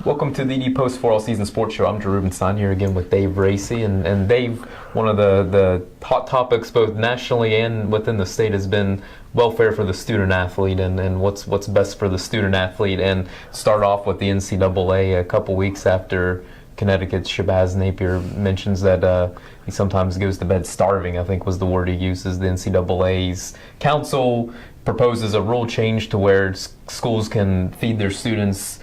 Welcome to the ED Post for All Season Sports Show. I'm Drew Rubenstein here again with Dave Raese. And Dave, one of the hot topics both nationally and within the state has been welfare for the student athlete and what's best for the student athlete. And start off with the NCAA a couple weeks after Connecticut's Shabazz Napier mentions that he sometimes goes to bed starving, I think was the word he uses. The NCAA's council proposes a rule change to where schools can feed their students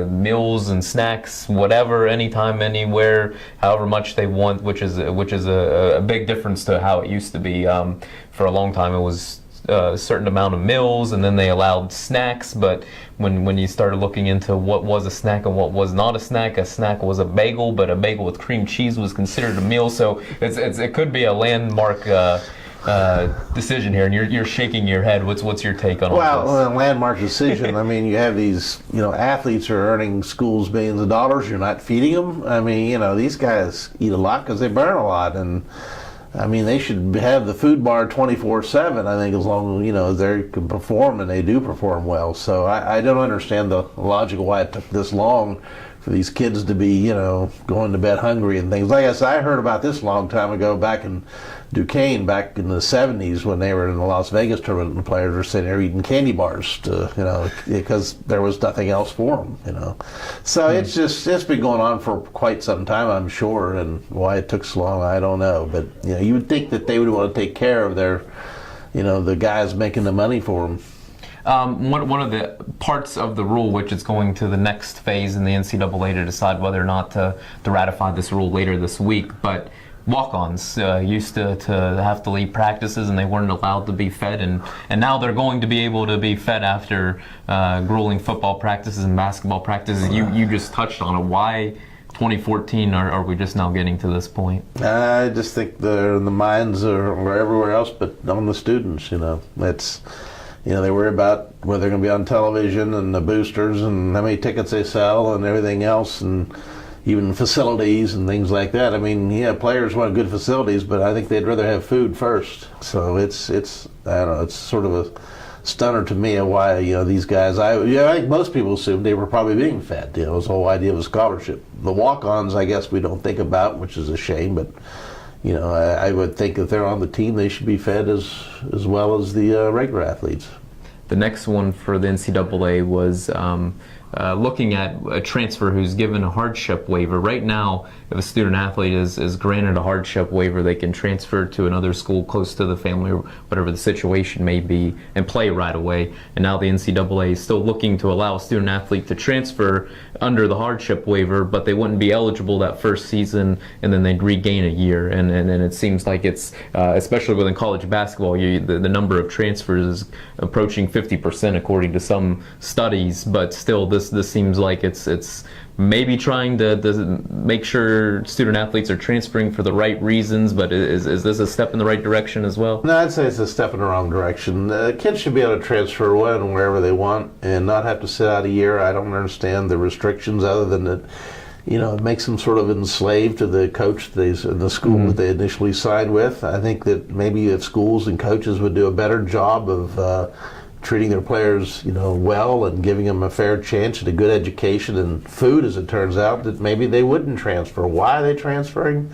meals and snacks, whatever, anytime, anywhere, however much they want, which is a big difference to how it used to be. For a long time, it was a certain amount of meals, and then they allowed snacks. But when you started looking into what was a snack and what was not a snack was a bagel, but a bagel with cream cheese was considered a meal. So it could be a landmark decision here, and you're shaking your head. What's your take on all this? Well, a landmark decision. I mean, you have these, athletes are earning schools millions of dollars. You're not feeding them. I mean, these guys eat a lot because they burn a lot, and I mean, they should have the food bar 24/7. I think as long as they can perform, and they do perform well. So I don't understand the logic of why it took this long for these kids to be, going to bed hungry and things. Like I said, I heard about this a long time ago back in Duquesne, back in the 70s when they were in the Las Vegas tournament, and the players were sitting there eating candy bars because there was nothing else for them, So it's been going on for quite some time, I'm sure, and why it took so long, I don't know. But, you would think that they would want to take care of their, the guys making the money for them. One of the parts of the rule, which is going to the next phase in the NCAA to decide whether or not to ratify this rule later this week, but walk-ons used to have to leave practices and they weren't allowed to be fed, and now they're going to be able to be fed after grueling football practices and basketball practices. You just touched on it. Why 2014 are we just now getting to this point? I just think the minds are everywhere else but on the students. They worry about whether they're going to be on television and the boosters and how many tickets they sell and everything else, and even facilities and things like that. I mean, players want good facilities, but I think they'd rather have food first. So it's I don't know, it's sort of a stunner to me of why these guys. I think most people assumed they were probably being fed. It was the whole idea of a scholarship. The walk-ons, I guess, we don't think about, which is a shame, but. I would think if they're on the team, they should be fed as well as the regular athletes. The next one for the NCAA was looking at a transfer who's given a hardship waiver. Right now, if a student athlete is granted a hardship waiver, they can transfer to another school close to the family or whatever the situation may be and play right away. And now the NCAA is still looking to allow a student athlete to transfer under the hardship waiver, but they wouldn't be eligible that first season, and then they'd regain a year. And it seems like it's, especially within college basketball, the number of transfers is approaching 50% according to some studies, but still this seems like it's maybe trying to make sure student athletes are transferring for the right reasons, but is this a step in the right direction as well? No, I'd say it's a step in the wrong direction. Kids should be able to transfer when and wherever they want and not have to sit out a year. I don't understand the restrictions other than that, it makes them sort of enslaved to the coach in the school that they initially signed with. I think that maybe if schools and coaches would do a better job of treating their players, well, and giving them a fair chance and a good education and food, as it turns out, that maybe they wouldn't transfer. Why are they transferring?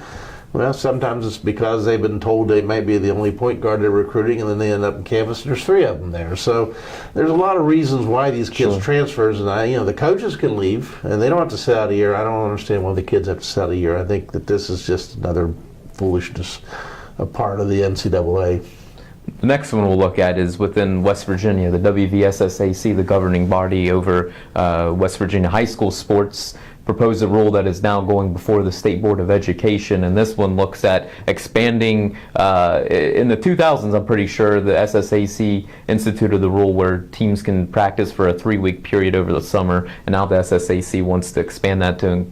Well, sometimes it's because they've been told they might be the only point guard they're recruiting, and then they end up on campus and there's 3 of them there. So there's a lot of reasons why these kids transfers, and the coaches can leave and they don't have to sit out a year. I don't understand why the kids have to sit out a year. I think that this is just another foolishness, a part of the NCAA. The next one we'll look at is within West Virginia. The WVSSAC, the governing body over West Virginia high school sports, proposed a rule that is now going before the State Board of Education, and this one looks at expanding, in the 2000s, I'm pretty sure, the SSAC instituted the rule where teams can practice for a 3-week period over the summer, and now the SSAC wants to expand that to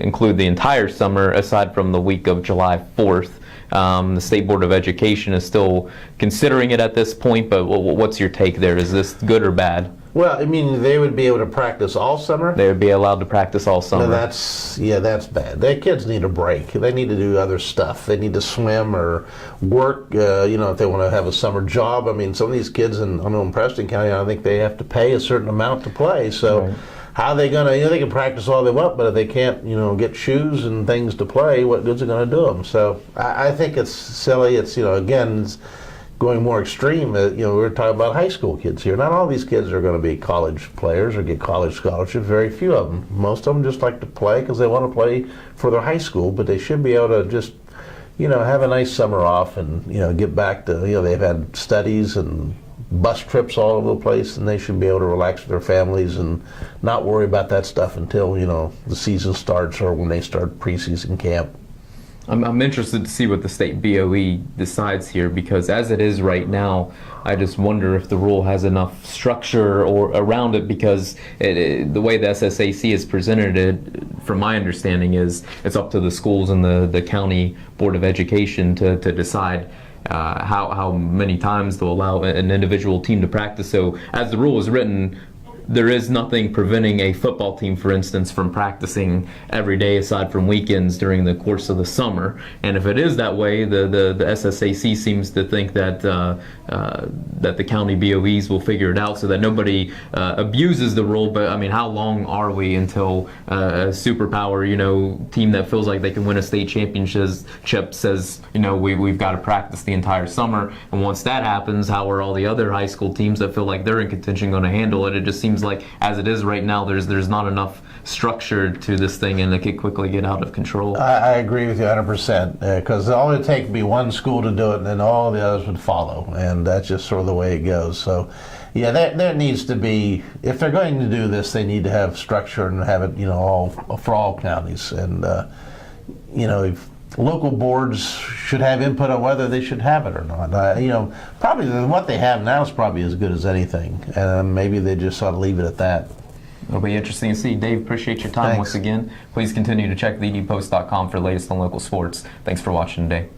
include the entire summer, aside from the week of July 4th. The State Board of Education is still considering it at this point, but what's your take there? Is this good or bad? Well, I mean, they would be able to practice all summer? They would be allowed to practice all summer. No, that's bad. Their kids need a break. They need to do other stuff. They need to swim or work, if they want to have a summer job. I mean, some of these kids in Preston County, I think they have to pay a certain amount to play. So. Right. how are they going to, they can practice all they want, but if they can't, get shoes and things to play, what good's it going to do them? So I think it's silly. It's, again, it's going more extreme. We're talking about high school kids here. Not all these kids are going to be college players or get college scholarships. Very few of them. Most of them just like to play because they want to play for their high school, but they should be able to just, have a nice summer off and, get back to, they've had studies and bus trips all over the place, and they should be able to relax with their families and not worry about that stuff until, the season starts or when they start preseason camp. I'm interested to see what the state BOE decides here, because as it is right now, I just wonder if the rule has enough structure or around it, because the way the SSAC has presented it, from my understanding, is it's up to the schools and the county board of education to decide how many times they'll allow an individual team to practice. So as the rule is written, there is nothing preventing a football team, for instance, from practicing every day aside from weekends during the course of the summer. And if it is that way, the SSAC seems to think that that the county BOEs will figure it out so that nobody abuses the rule. But I mean, how long are we until a superpower, team that feels like they can win a state championship says, we've got to practice the entire summer? And once that happens, how are all the other high school teams that feel like they're in contention going to handle it? It just seems like, as it is right now, there's not enough structure to this thing, and it could quickly get out of control. I agree with you 100%, because all it takes would be one school to do it, and then all the others would follow, and that's just sort of the way it goes. So, yeah, there needs to be, if they're going to do this, they need to have structure and have it, all for all counties, and if local boards should have input on whether they should have it or not. Probably what they have now is probably as good as anything, and maybe they just ought to leave it at that. It'll be interesting to see. Dave, appreciate your time. Thanks. Once again. Please continue to check thedpost.com for the latest on local sports. Thanks for watching today.